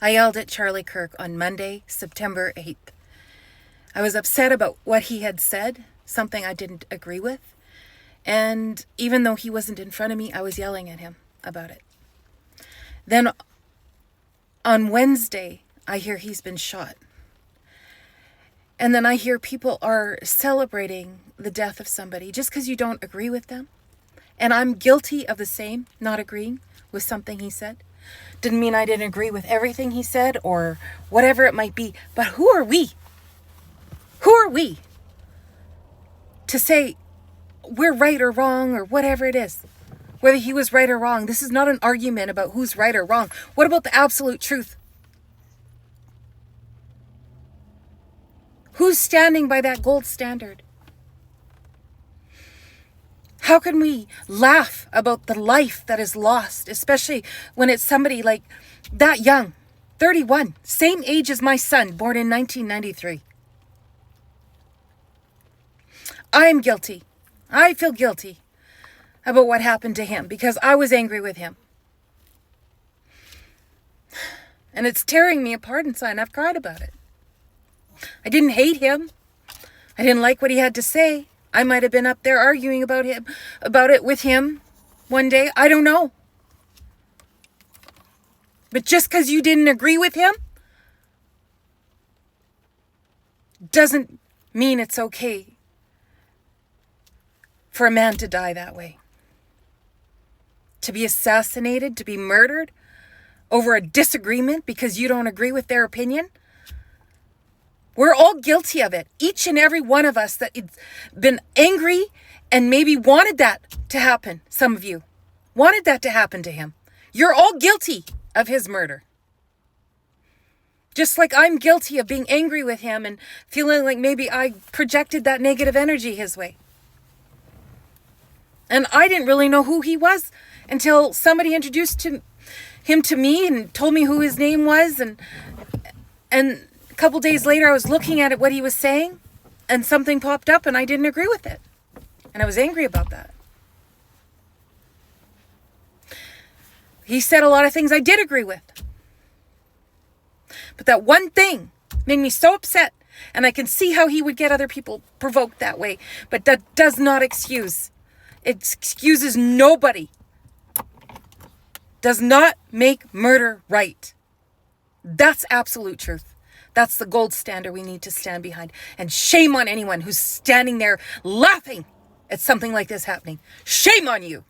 I yelled at Charlie Kirk on Monday, September 8th. I was upset about what he had said, something I didn't agree with. And even though he wasn't in front of me, I was yelling at him about it. Then on Wednesday, I hear he's been shot. And then I hear people are celebrating the death of somebody just because you don't agree with them. And I'm guilty of the same, not agreeing with something he said. Didn't mean I didn't agree with everything he said or whatever it might be. But who are we? Who are we to say we're right or wrong or whatever it is? Whether he was right or wrong. This is not an argument about who's right or wrong. What about the absolute truth? Who's standing by that gold standard? How can we laugh about the life that is lost, especially when it's somebody like that young, 31, same age as my son, born in 1993. I'm guilty. I feel guilty about what happened to him because I was angry with him. And it's tearing me apart inside, and I've cried about it. I didn't hate him. I didn't like what he had to say. I might have been up there arguing about it with him one day. I don't know. But just because you didn't agree with him doesn't mean it's okay for a man to die that way. To be assassinated, to be murdered over a disagreement because you don't agree with their opinion. We're all guilty of it. Each and every one of us that has been angry and maybe wanted that to happen. Some of you wanted that to happen to him. You're all guilty of his murder. Just like I'm guilty of being angry with him and feeling like maybe I projected that negative energy his way. And I didn't really know who he was until somebody introduced him to me and told me who his name was. And a couple days later, I was looking at what he was saying, and something popped up, and I didn't agree with it. And I was angry about that. He said a lot of things I did agree with. But that one thing made me so upset, and I can see how he would get other people provoked that way. But that does not excuse. It excuses nobody. Does not make murder right. That's absolute truth. That's the gold standard we need to stand behind. And shame on anyone who's standing there laughing at something like this happening. Shame on you.